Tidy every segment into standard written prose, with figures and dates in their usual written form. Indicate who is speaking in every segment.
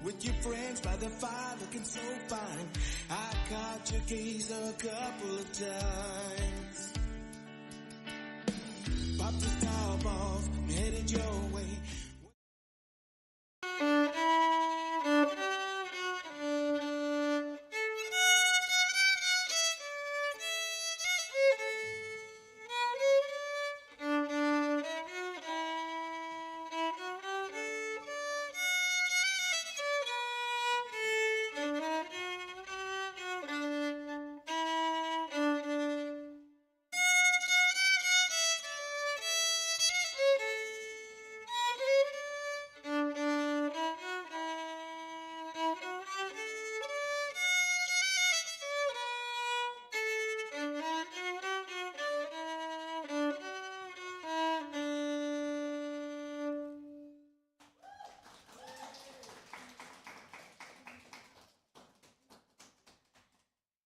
Speaker 1: with your friends by the fire looking so fine. I caught your gaze a couple of times. Popped the top off, headed your way.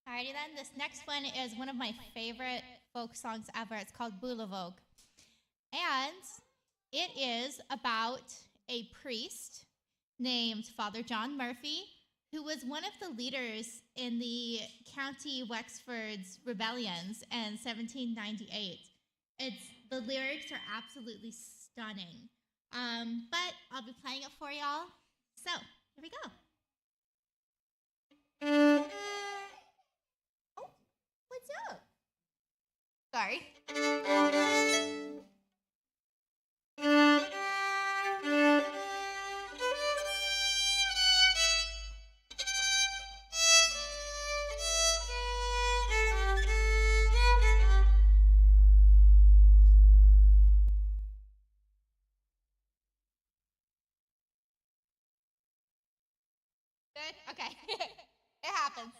Speaker 2: Alrighty then, this next one is one of my favorite folk songs ever. It's called Boulevard. And it is about a priest named Father John Murphy, who was one of the leaders in the County Wexford's rebellions in 1798. The lyrics are absolutely stunning. But I'll be playing it for y'all. So, here we go. What's up? Sorry. Good? Okay. It happens.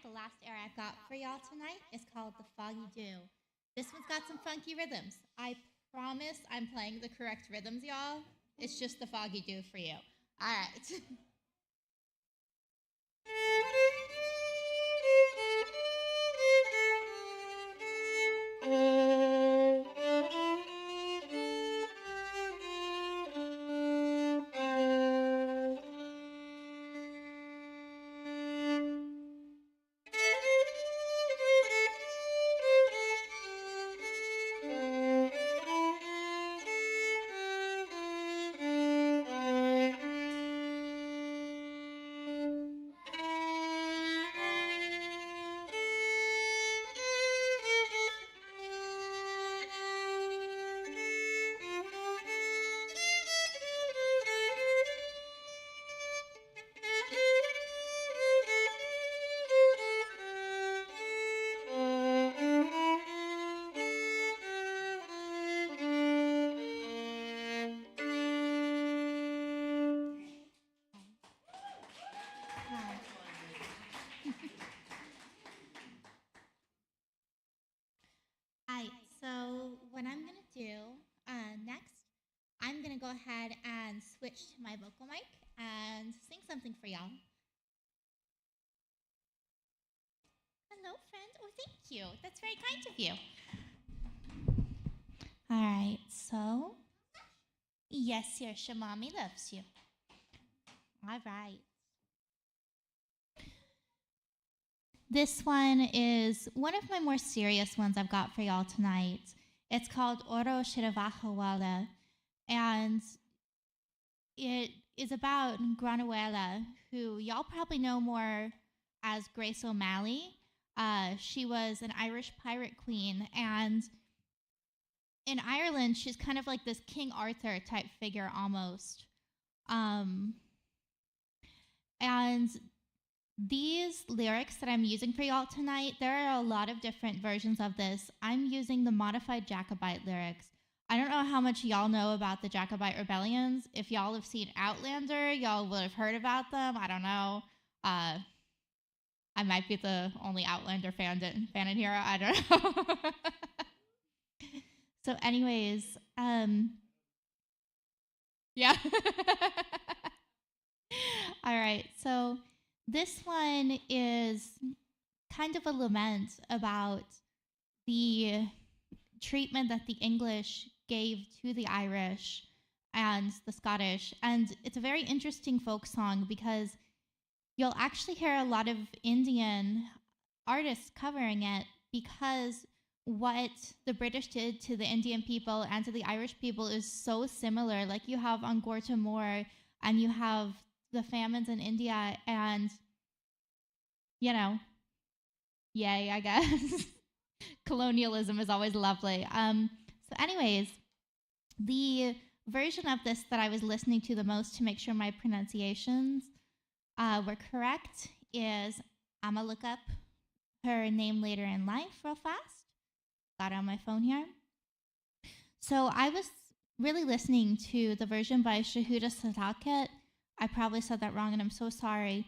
Speaker 2: The last air I've got for y'all tonight is called The Foggy Dew. This one's got some funky rhythms. I promise I'm playing the correct rhythms, y'all. It's just the Foggy Dew for you. All right. going to go ahead and switch to my vocal mic and sing something for y'all. Hello, friend. Oh, thank you. That's very kind of you. All right, so, yes, your mommy loves you. All right. This one is one of my more serious ones I've got for y'all tonight. It's called Oro Shiravahawala, and it is about Granuela, who y'all probably know more as Grace O'Malley. She was an Irish pirate queen, and in Ireland, she's kind of like this King Arthur type figure almost. And these lyrics that I'm using for y'all tonight, there are a lot of different versions of this. I'm using the modified Jacobite lyrics. I don't know how much y'all know about the Jacobite rebellions. If y'all have seen Outlander, y'all would have heard about them. I don't know. I might be the only Outlander fan in here. I don't know. So anyways, yeah. All right, so this one is kind of a lament about the treatment that the English gave to the Irish and the Scottish. And it's a very interesting folk song because you'll actually hear a lot of Indian artists covering it, because what the British did to the Indian people and to the Irish people is so similar. Like, you have Angkor Timor and you have the famines in India, and, you know, yay, I guess. Colonialism is always lovely. So anyways, the version of this that I was listening to the most to make sure my pronunciations were correct is, I'm going to look up her name later in life real fast. Got it on my phone here. So I was really listening to the version by Shahuda Sadakat. I probably said that wrong, and I'm so sorry.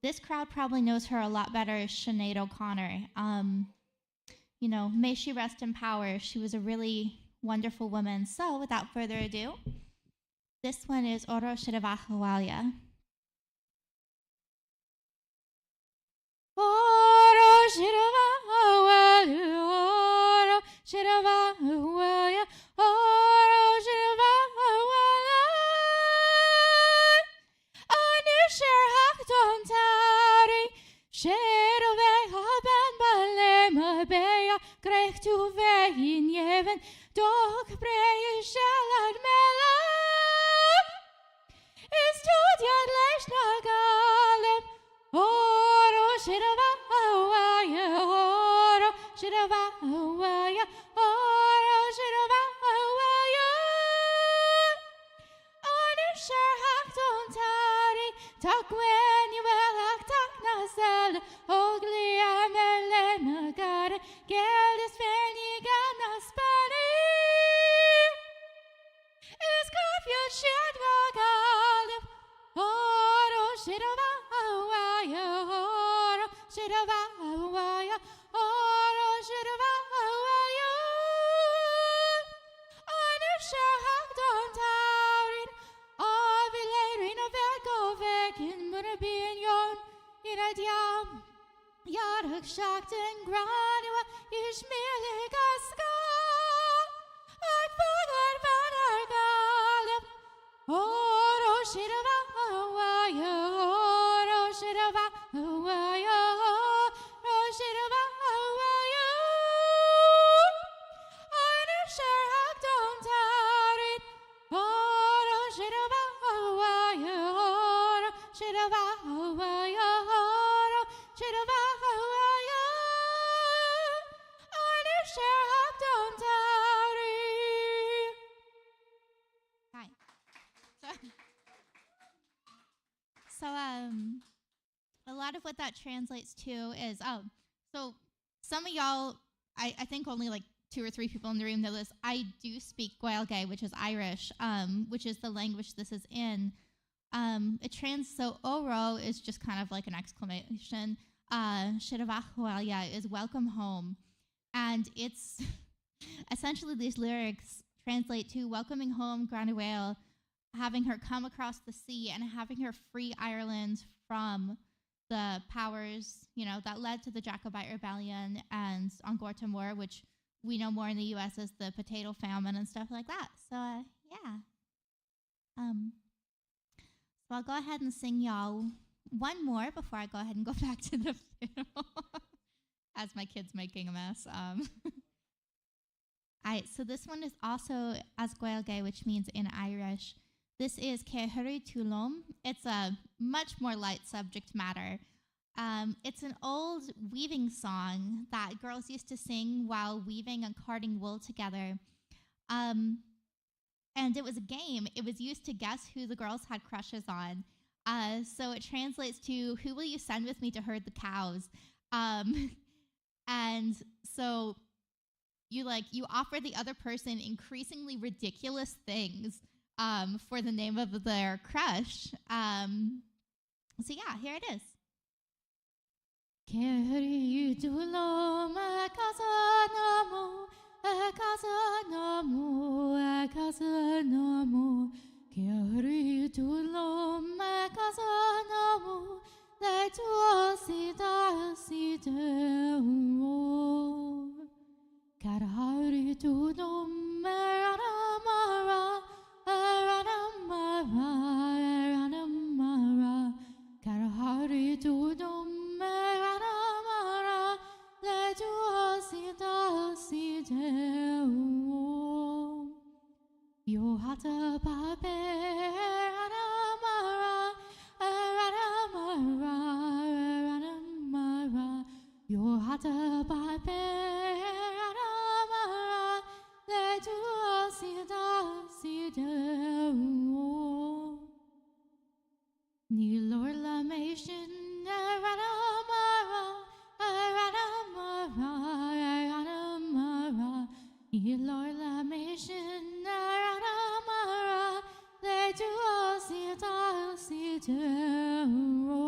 Speaker 2: This crowd probably knows her a lot better as Sinead O'Connor. You know, may she rest in power. She was a really wonderful woman. So without further ado, this one is Oro Shiravahawalya. Oro Shiravahawalya, Oro Shiravahawalya, Oro Shiravahawalya. Anusher Hakton Tari, Shiraveh Haben Balema Beya, Grech tu Vein Yeven, Dog Brey Shalad Mela. Is tot Yad Lesh Nagalem, Oro Shiravahawalya, Oro Shiravahawalya, Oro Shiravahawalya. Anusher Hakton Tari, Takwen Yuel Haktak Nasel, Ogli Amele Nagare, Geldis Veniga Naspani. Is Garfield Shadwagalem, Oro Shiravahawalya, Oro Shiravahawalya, Oro Shiravahawalya. Anusher Hakton Taurin, Avileirin of Egovek in Murabin Yon, Iradiam, Yarhak Shakten Granua, Ishmiligaska, Akbagar Vanargalem, Oro Shiravahawalya, Oro Shiravahawalya, Oro Shiravahawalya. Anusher Hakton Taurin, Oro Shiravahawalya, Oro Shiravahawalya, Oro Shiravahawalya. Anusher Hakton Taurin. Hi. So, a lot of what that translates to is, so some of y'all, I think only like 2 or 3 people in the room know this. I do speak Gaeilge, which is Irish, which is the language this is in. So Oro is just kind of like an exclamation. Shiravahawalya is welcome home. And it's essentially these lyrics translate to welcoming home Granda Whale, having her come across the sea and having her free Ireland from the powers, that led to the Jacobite Rebellion and An Gorta Mór, which we know more in the U.S. as the potato famine and stuff like that. So, yeah. So I'll go ahead and sing y'all one more before I go ahead and go back to the fiddle as my kid's making a mess. All right, so this one is also as Gaeilge, which means in Irish. This is Cehuri Tulum. It's a much more light subject matter. It's an old weaving song that girls used to sing while weaving and carding wool together. And it was a game. It was used to guess who the girls had crushes on. So it translates to, who will you send with me to herd the cows? And so you offer the other person increasingly ridiculous things for the name of their crush. So yeah, here it is. Keri dulom akazanamu, akazanamu, akazanamu. Keri dulom akazanamu, le tuasida sidemo. Karahari dulom eranamara, eranamara, eranamara. Karahari dulom eranamara, le tuasida sidemo. You had a babe, eranamara, eranamara, eranamara. You had a babe, eranamara, le tuasida sidemo. Ni lor la meishin, eranamara, eranamara, eranamara. Ni lor la meishin, eranamara, le tuasida sidemo.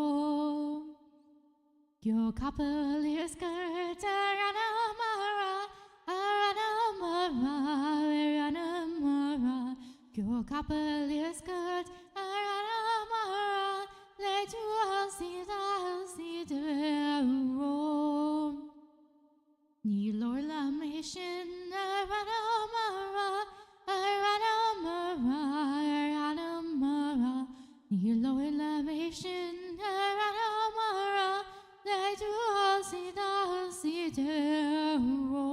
Speaker 2: Yo cavalier skirt, eranamara, eranamara, eranamara. Yo cavalier skirt, eranamara, le tuasida sidemo. Ni lor la meishin, eranamara, eranamara, eranamara. Ni lor la meishin, eranamara, le tuasida sidemo.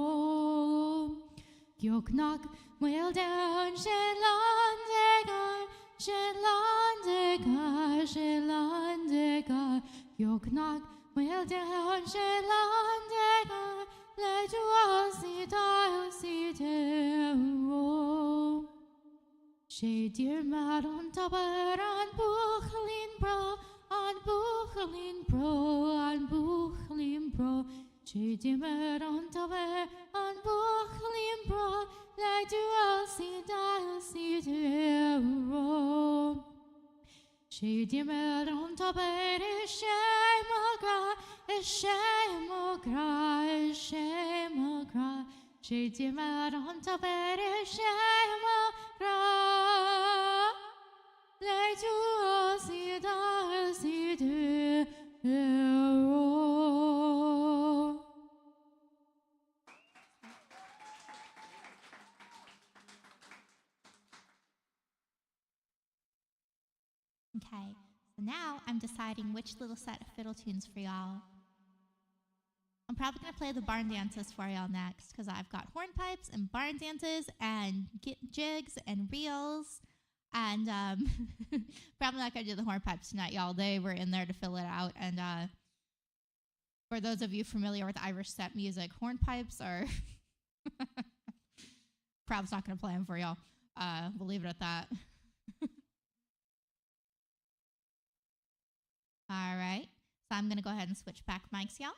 Speaker 2: Yo knock, well down, shelandegar, shelandegar, shelandegar. Yo knock, well down, shelandegar, le tuasida sidemo. She dear mad on topper, on buchlin bro, on buchlin bro, on buchlin bro. She dear mad on topper, on buchlin bro, le tuasida sidemo. She dear mad on topper, ishemogra, ishemogra, ishemogra. She dear mad on topper, ishemogra, le tuasida sidemo. Okay, so now I'm deciding which little set of fiddle tunes for y'all. I'm probably going to play the barn dances for y'all next, because I've got hornpipes and barn dances and jigs and reels. And probably not going to do the hornpipes tonight, y'all. They were in there to fill it out. And for those of you familiar with Irish set music, hornpipes are... Prob's not going to play them for y'all. We'll leave it at that. All right, so I'm going to go ahead and switch back mics, y'all.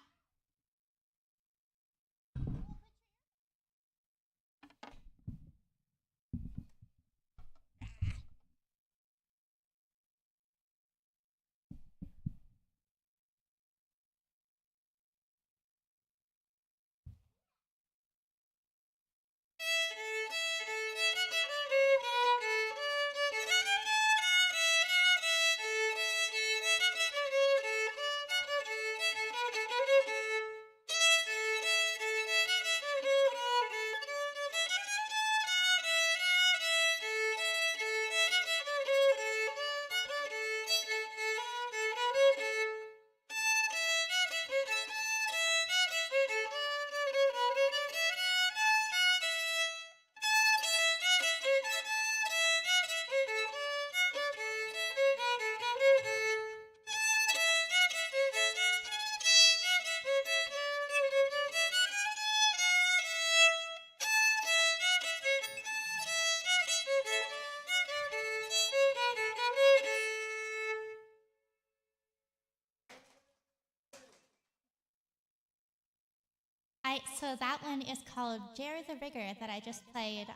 Speaker 2: right, so that one is called Jerry the Rigger that I just played,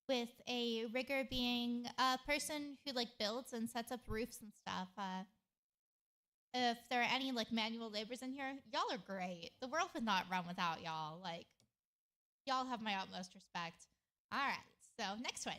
Speaker 2: with a rigger being a person who like builds and sets up roofs and stuff. If there are any like manual laborers in here, y'all are great. The world would not run without y'all. Like, y'all have my utmost respect. All right, so next one.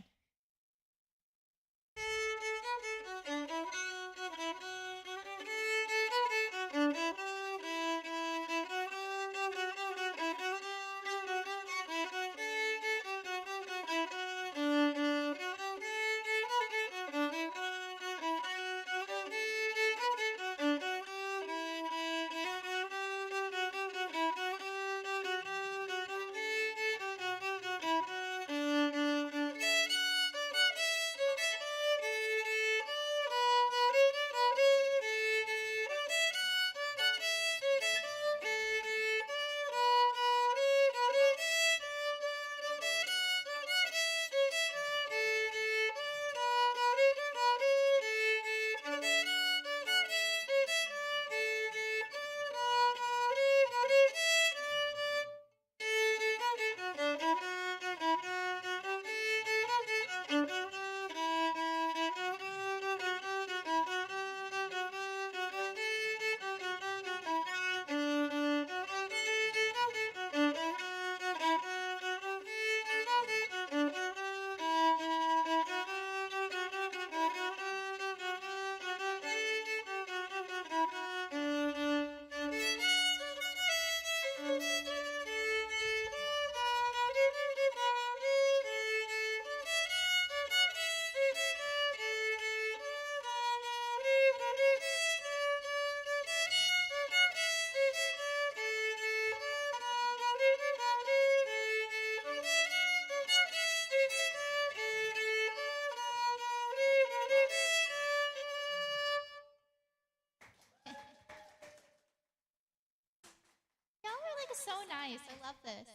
Speaker 2: Y'all are like so nice. I love this.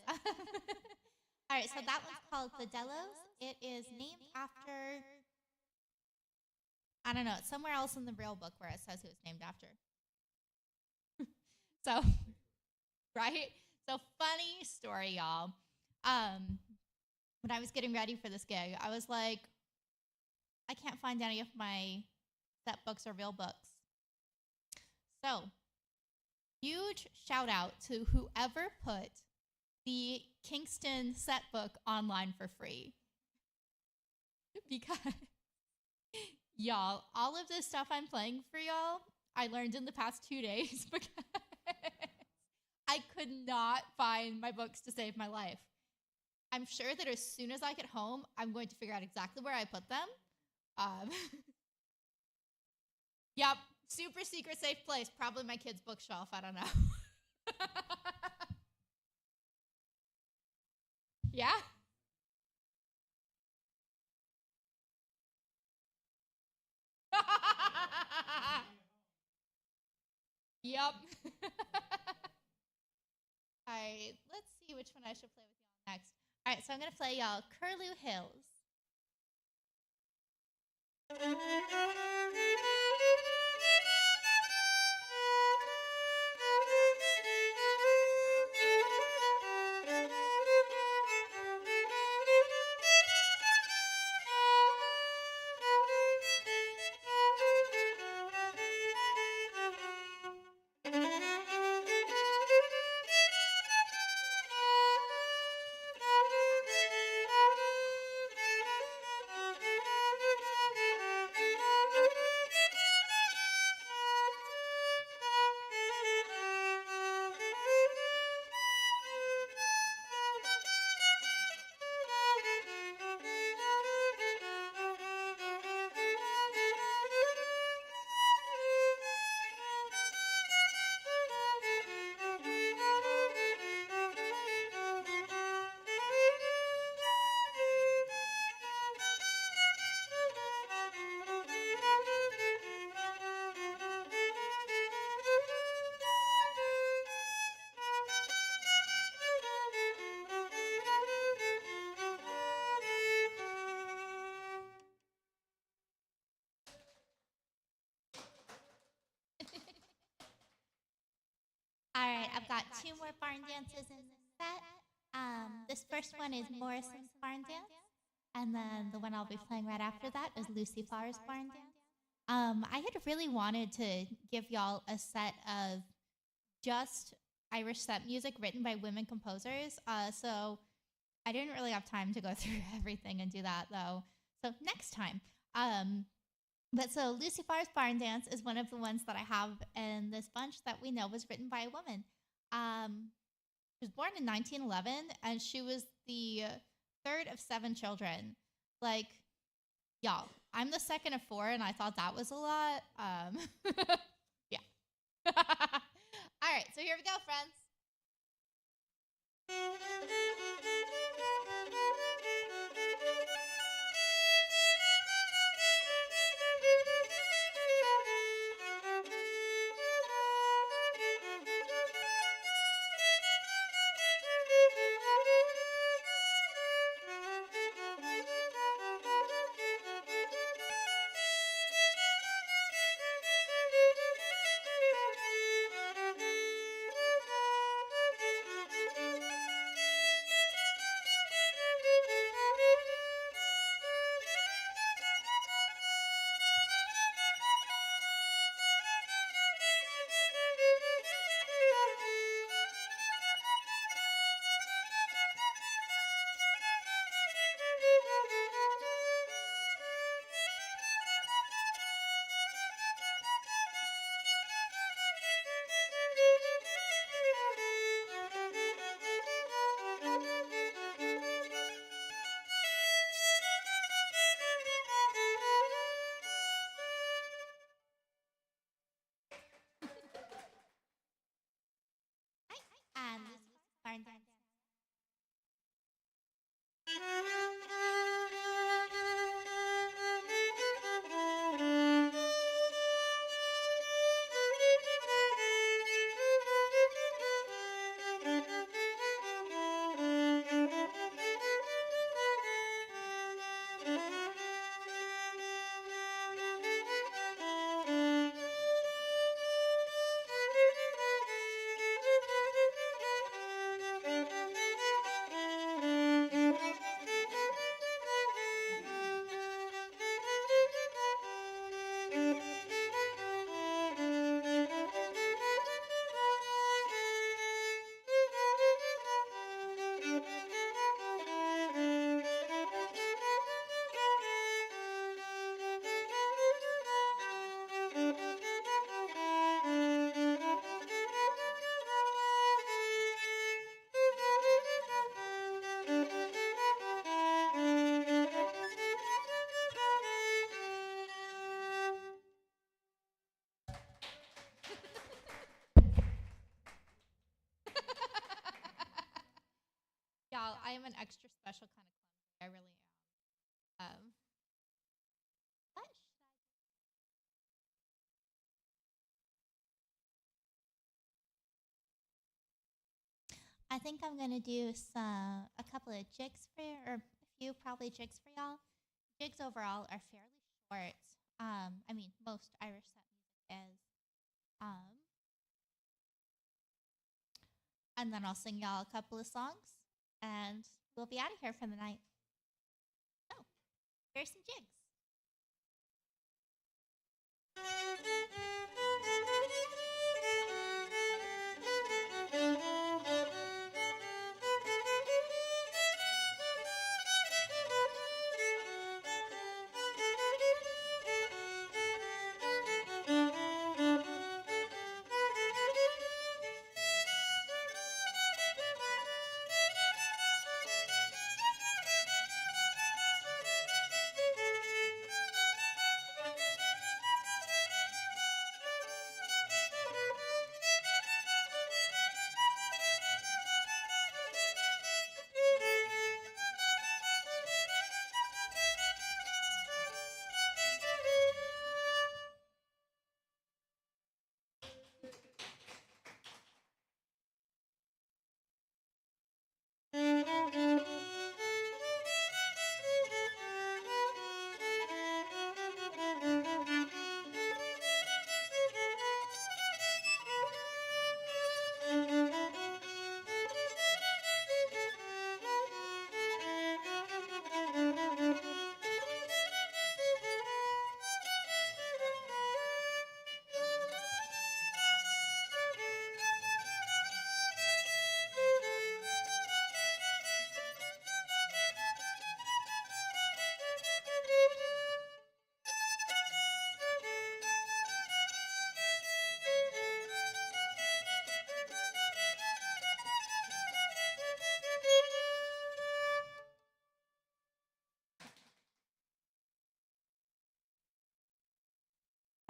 Speaker 2: All right, so that one's called The Delos. It is named after, I don't know, it's somewhere else in the real book where it says who it's named after. So, right? So, funny story, y'all. When I was getting ready for this gig, I was like, I can't find any of my set books or real books. So, huge shout out to whoever put the Kingston set book online for free. Because, y'all, all of this stuff I'm playing for y'all, I learned in the past 2 days because I could not find my books to save my life. I'm sure that as soon as I get home, I'm going to figure out exactly where I put them. Yep, super secret safe place. Probably my kid's bookshelf. I don't know. Yeah? Yep. All right, let's see which one I should play with y'all next. All right, so I'm going to play y'all Curlew Hills. two more barn dances in the set. This first one is Morrison's barn dance, and then the one I'll be playing right after that is Lucy Farr's barn dance. I had really wanted to give y'all a set of just Irish set music written by women composers, so I didn't really have time to go through everything and do that, though. So next time. But so Lucy Farr's barn dance is one of the ones that I have in this bunch that we know was written by a woman. She was born in 1911, and she was the third of 7 children. Like, y'all, I'm the second of 4, and I thought that was a lot. Yeah. All right, so here we go, friends. And this is barn dance. Y'all, I am an extra special kind of clumsy. I really am. What should I think I'm gonna do a couple of jigs for you, or a few probably jigs for y'all. Jigs overall are fairly short. I mean, most Irish set music is. And then I'll sing y'all a couple of songs, and we'll be out of here for the night. So, here's some jigs.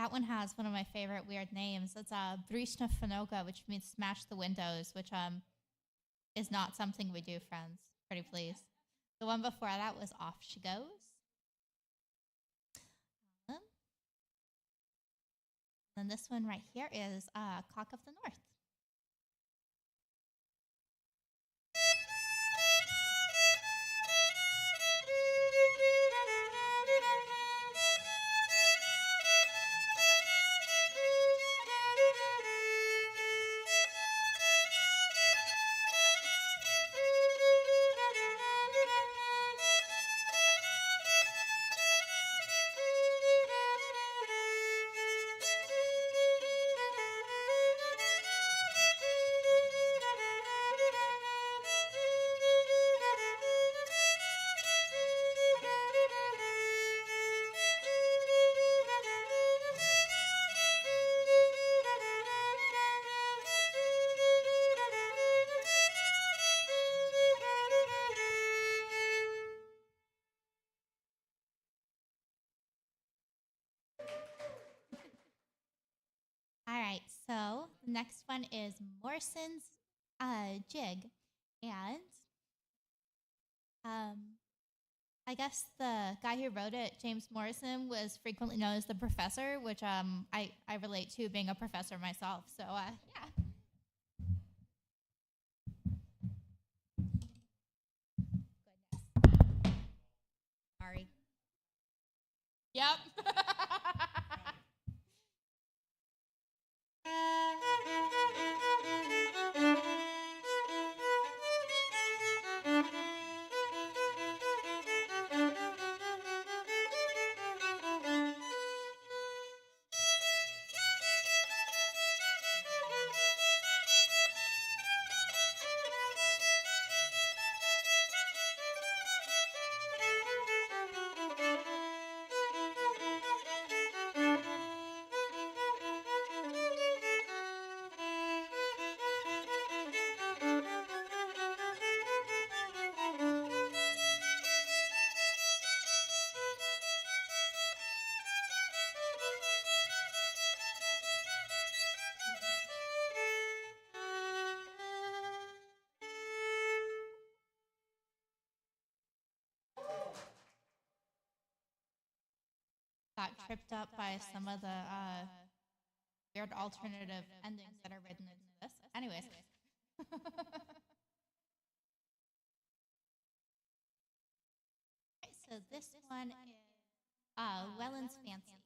Speaker 2: That one has one of my favorite weird names. It's Brishna Fanoga, which means smash the windows, which is not something we do, friends. Pretty please. The one before that was Off She Goes. And this one right here is Cock of the North. All right, so the next one is Morrison's Jig. And I guess the guy who wrote it, James Morrison, was frequently known as the professor, which I relate to being a professor myself. So, yeah. Goodness. Sorry. Yep. Got tripped up by some of the weird alternative endings that are written into this. Anyways. Okay, so this one is Welland's Fancy.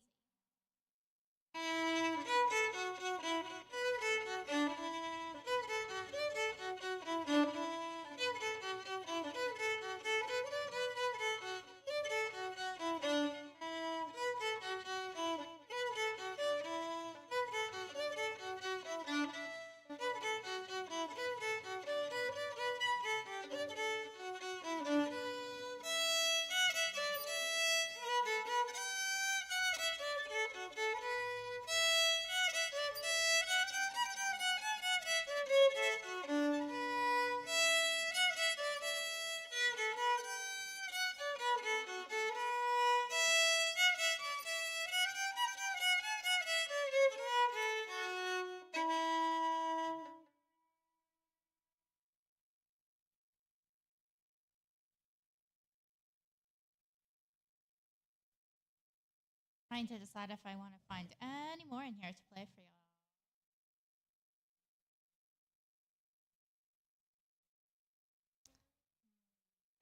Speaker 2: Trying to decide if I want to find any more in here to play for y'all.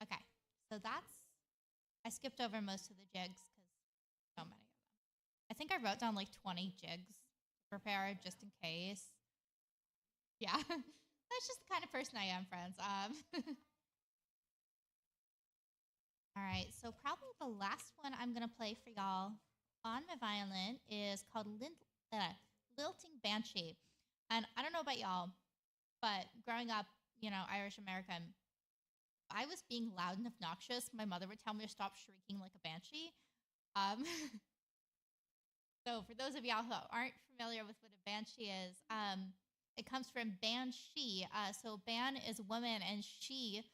Speaker 2: Okay, so I skipped over most of the jigs because so many of them. I think I wrote down like 20 jigs to prepare just in case. Yeah, that's just the kind of person I am, friends. All right, so probably the last one I'm going to play for y'all on my violin is called Lilting Banshee. And I don't know about y'all, but growing up, Irish American, if I was being loud and obnoxious, my mother would tell me to stop shrieking like a banshee. So for those of y'all who aren't familiar with what a banshee is, it comes from banshee. So ban is woman and she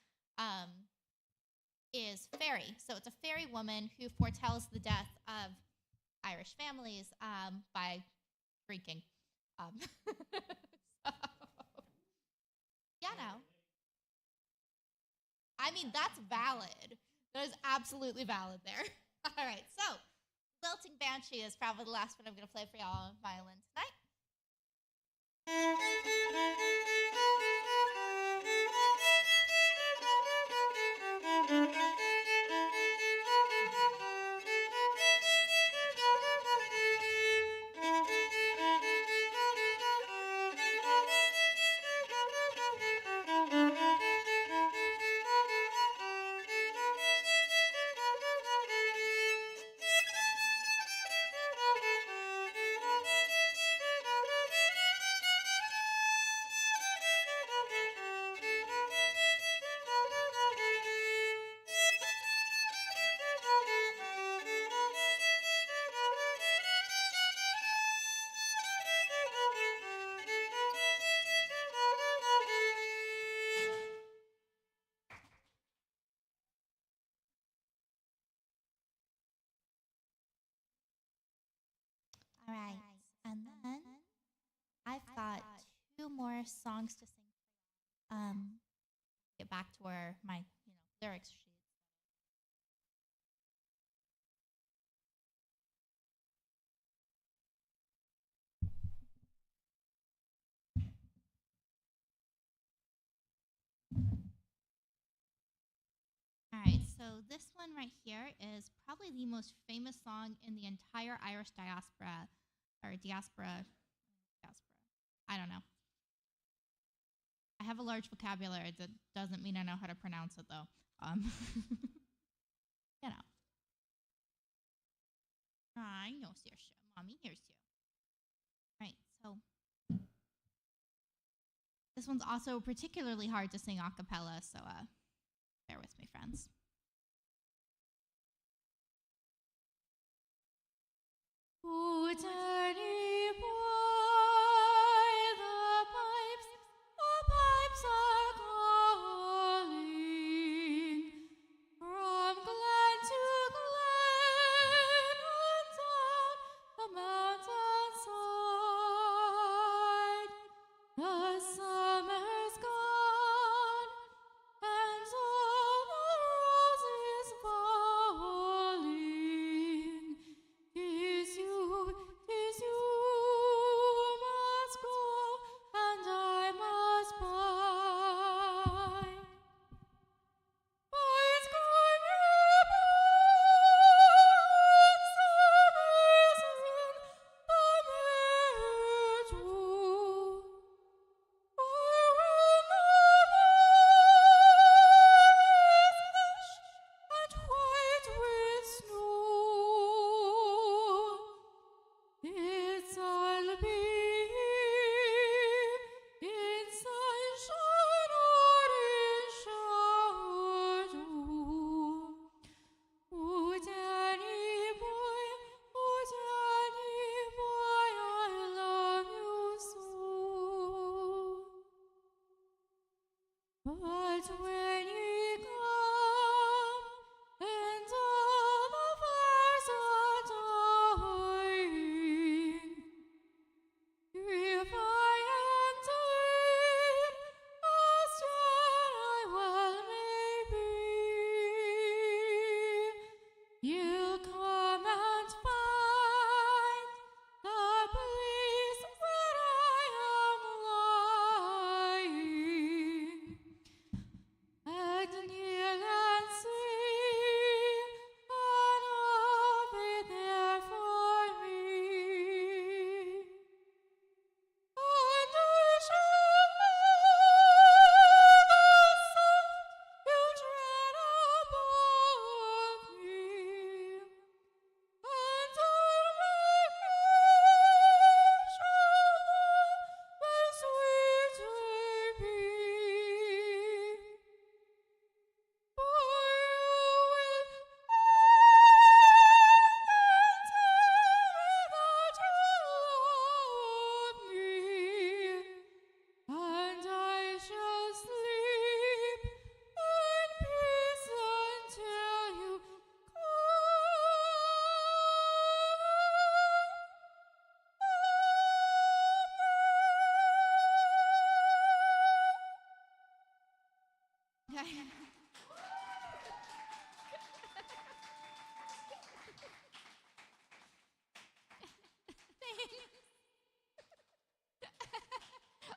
Speaker 2: is fairy. So it's a fairy woman who foretells the death of Irish Irish families by drinking. So, you know. I mean, that's valid. That is absolutely valid there. All right, so Lilting Banshee is probably the last one I'm going to play for y'all on violin tonight. All right, and then I've got two more songs to sing. Get back to where my lyrics sheet. All right, so this one right here is probably the most famous song in the entire Irish diaspora, or diaspora. I don't know. I have a large vocabulary. That doesn't mean I know how to pronounce it, though. You know. I know, Saoirse. Mommy hears you. All right, so this one's also particularly hard to sing a cappella, so bear with me, friends. Ooh, Danny boy, the pipes are calling from glen to glen and down the mountain side. The summer's gone and all the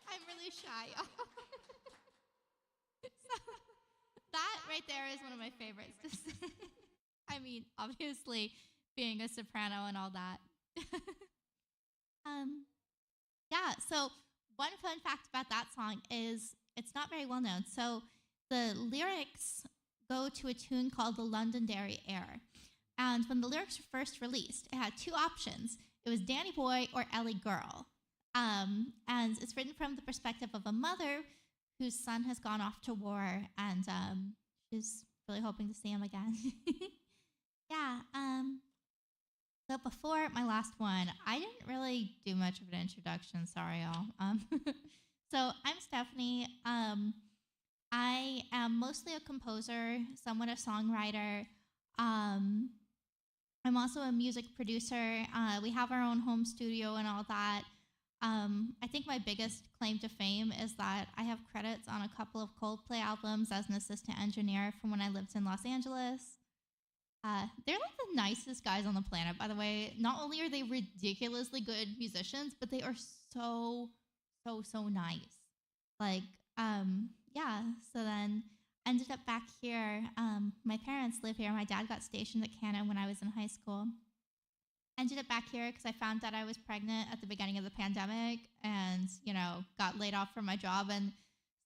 Speaker 2: I'm really shy, y'all. So, that right there is one of my favorites to say. I mean, obviously, being a soprano and all that. Yeah, so one fun fact about that song is it's not very well known. So the lyrics go to a tune called the Londonderry Air. And when the lyrics were first released, it had two options. It was Danny Boy or Ellie Girl. And it's written from the perspective of a mother whose son has gone off to war, and she's really hoping to see him again. Yeah. So before my last one, I didn't really do much of an introduction. Sorry, y'all. So I'm Stephanie. I am mostly a composer, somewhat a songwriter. I'm also a music producer. We have our own home studio and all that. I think my biggest claim to fame is that I have credits on a couple of Coldplay albums as an assistant engineer from when I lived in Los Angeles. They're like the nicest guys on the planet, by the way. Not only are they ridiculously good musicians, but they are so nice. Like, yeah, so then ended up back here. My parents live here. My dad got stationed at Canada when I was in high school. Ended up back here because I found out I was pregnant at the beginning of the pandemic and, got laid off from my job and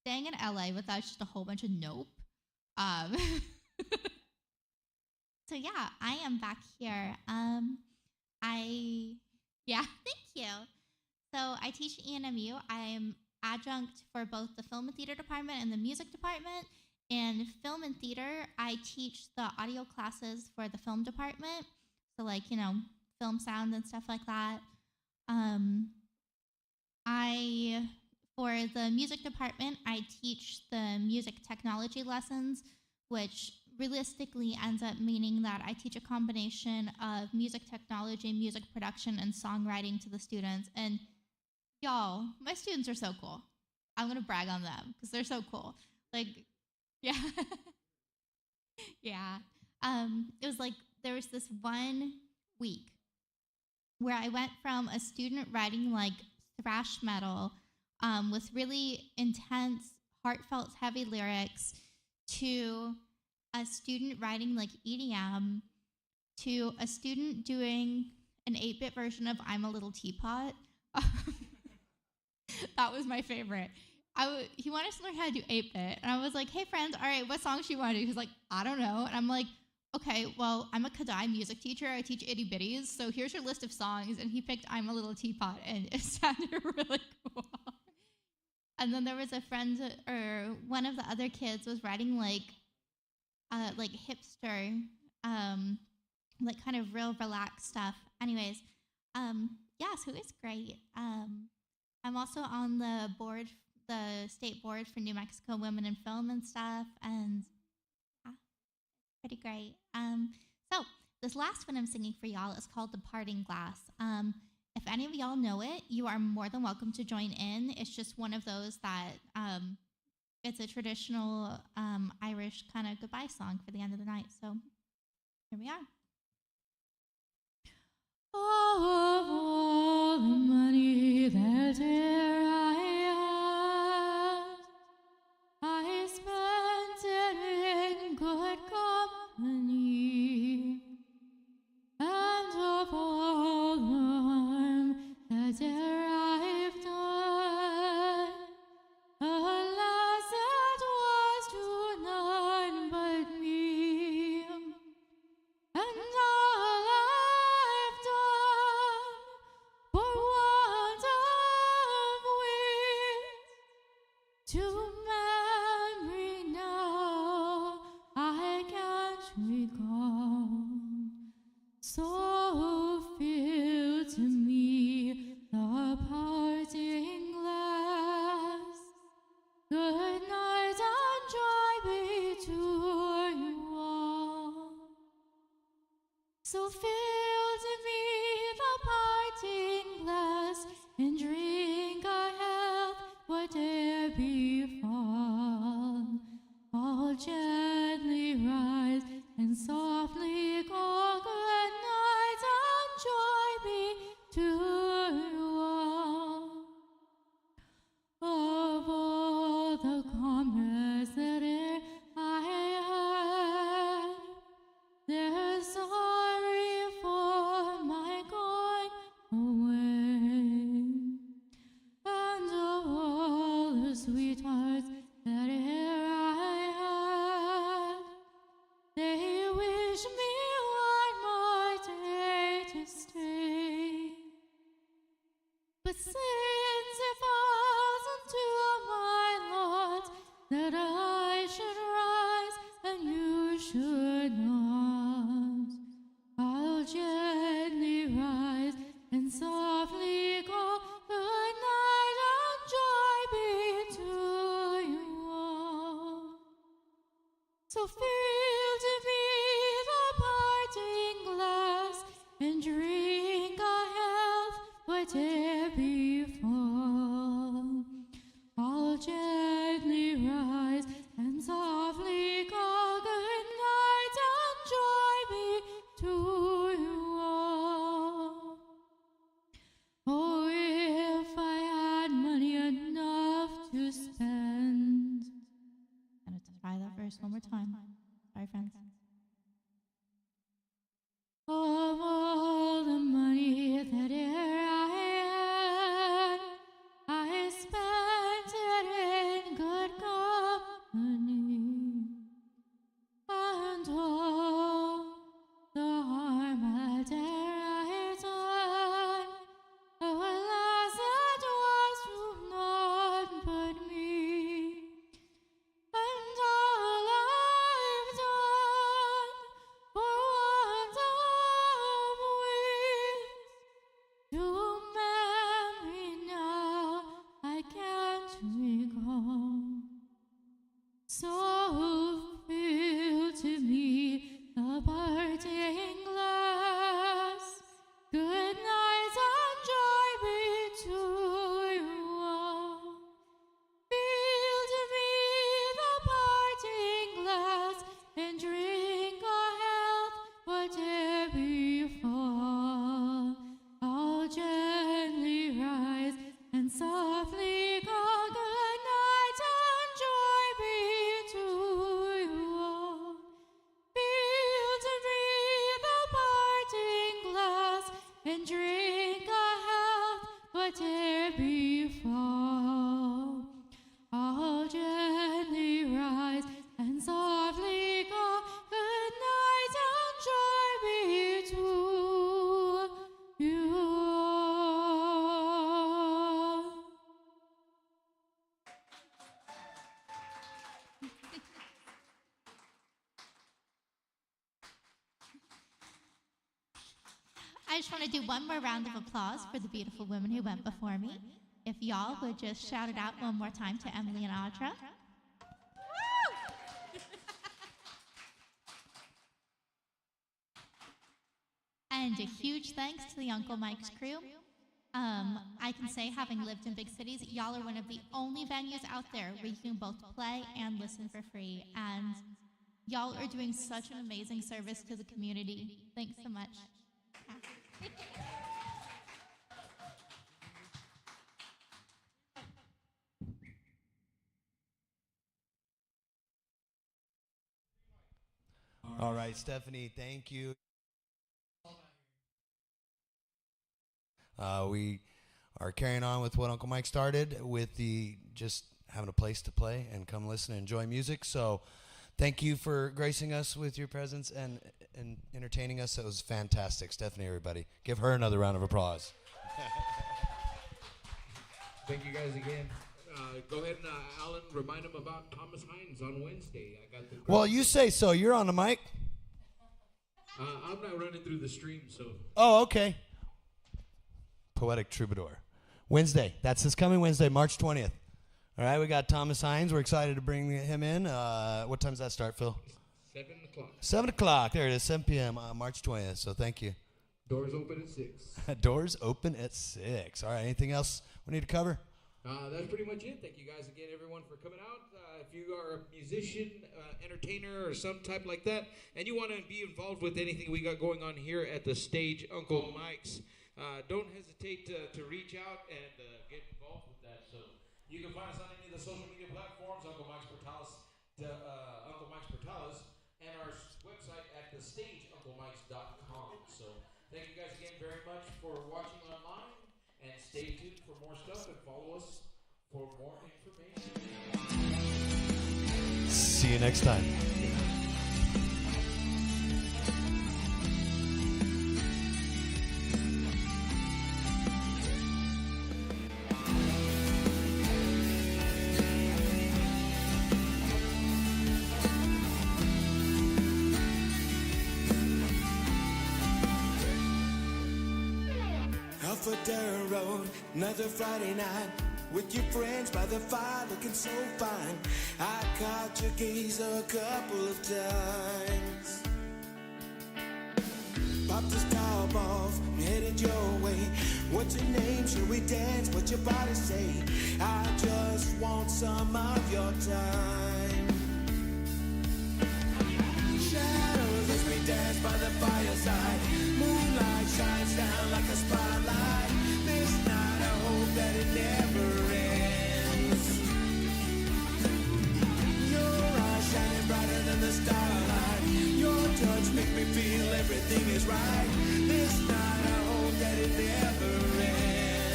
Speaker 2: staying in LA without just a whole bunch of nope. So yeah, I am back here. Thank you. So I teach at ENMU. I'm adjunct for both the film and theater department and the music department. In film and theater, I teach the audio classes for the film department. So film sound and stuff like that. For the music department, I teach the music technology lessons, which realistically ends up meaning that I teach a combination of music technology, music production, and songwriting to the students. And y'all, my students are so cool. I'm going to brag on them because they're so cool. Yeah. Yeah. It was there was this one week where I went from a student writing thrash metal with really intense, heartfelt, heavy lyrics to a student writing EDM to a student doing an 8-bit version of I'm a Little Teapot. That was my favorite. He wanted to learn how to do 8-bit, and I was like, hey, friends, all right, what songs do you want to do? He's like, I don't know. And I'm like, okay, well, I'm a Kadai music teacher. I teach itty bitties, so here's your list of songs. And he picked I'm a Little Teapot, and it sounded really cool. And then there was a friend, or one of the other kids was writing hipster, kind of real relaxed stuff. Anyways, so it's great. I'm also on the state board for New Mexico Women in Film and stuff, and pretty great. So this last one I'm singing for y'all is called The Parting Glass. If any of y'all know it, you are more than welcome to join in. It's just one of those that it's a traditional Irish kind of goodbye song for the end of the night. So here we are. Of all the money that e'er I had, I spent it in good company, and of all the harm that e'er I've done, alas, it was to none but me, and all I've done for want of wit to memory now I can't recall. So fill to me the parting glass. Good night and joy be to you all. So fill to me the parting glass and drink a health whate'er befall. All
Speaker 3: to you all. Of all the comrades that e'er I had, they're sorry for my going away. And of all the sweethearts that e'er I had, they wish me one more day to stay. But since it falls into my lot that I should rise and you should not, I'll gently rise and softly call good night and joy be to you all. So fill to me the parting glass and drink a health whate'er befall. I'll gently rise and softly call good night and joy be to you all. Oh, if I had money enough to spend.
Speaker 2: I'm going to try that verse one more time. Sorry, friends.
Speaker 3: Of all the money that e'er I had, I spent it in good company, and all the harm that e'er I done, alas, it was to none but me. And all I've done for want of wit to memory now I can't recall. So fill to me the parting glass. Good night and joy be to you all. Fill to me the parting glass and drink a health whate'er befall. I'll gently rise and softly call good night and joy be to you all. Fill to me the parting glass and drink a health whate'er befall. I'll gently rise and softly call good night and joy be to you all.
Speaker 2: I just want to do one more round of applause for the beautiful women who went before me. If y'all would just shout it out one more time to Emily and Audra. And a huge thanks to the Uncle Mike's crew. I can say, having lived in big cities, y'all are one of the only venues out there where you can both play and listen for free. And y'all are doing such an amazing service to the community. Thanks so much.
Speaker 1: All right, Stephanie, thank you. We are carrying on with what Uncle Mike started with the just having a place to play and come listen and enjoy music. So thank you for gracing us with your presence and entertaining us. It was fantastic. Stephanie, everybody. Give her another round of applause.
Speaker 4: Thank you guys again. Go ahead and, Alan, remind them about Thomas Hines on Wednesday. I got the
Speaker 1: Well, you say so. You're on the mic.
Speaker 4: I'm not running through the stream, so.
Speaker 1: Oh, okay. Poetic Troubadour. Wednesday. That's this coming Wednesday, March 20th. All right, we got Thomas Hines. We're excited to bring him in. What time does that start, Phil?
Speaker 4: 7 o'clock.
Speaker 1: 7 o'clock. There it is, 7 p.m. March 20th. So thank you.
Speaker 4: Doors open at 6.
Speaker 1: Doors open at 6. All right, anything else we need to cover?
Speaker 4: That's pretty much it. Thank you guys again, everyone, for coming out. If you are a musician, entertainer, or some type like that, and you want to be involved with anything we got going on here at the stage, Uncle Mike's, don't hesitate to reach out and get involved with that. So you can find us on any of the social media platforms, Uncle Mike's Portales, Uncle Mike's Portales, and our website at thestageUncleMikes.com. So thank you guys again very much for watching online, and stay tuned for more stuff and follow us for more information.
Speaker 1: See you next time.
Speaker 5: Off a dirt road, another Friday night, with your friends by the fire looking so fine. I caught your gaze a couple of times. Popped the top off, headed your way. What's your name? Should we dance? What's your body say? I just want some of your time. Shadows as we dance by the fireside. Moonlight shines down like a spotlight. This night I hope that it never ends. Your eyes shining brighter than the starlight. Your touch makes me feel everything is right. This night I hope that it never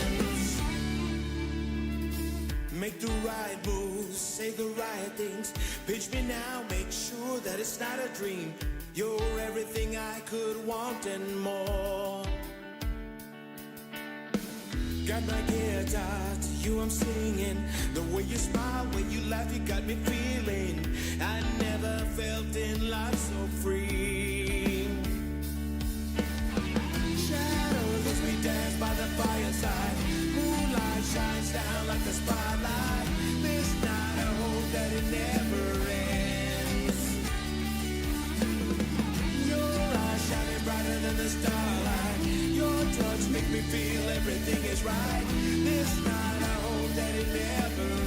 Speaker 5: ends. Make the right moves, say the right things. Pitch me now, make sure that it's not a dream. You're everything I could want and more. Got my guitar, to you I'm singing. The way you smile, when you laugh, you got me feeling. I never felt in life so free. Shadows as we dance by the fireside. Moonlight shines down like a spotlight. This night I hope that it never ends. Your eyes shining brighter than the starlight. Your touch makes me feel everything is right. This night I hope that it never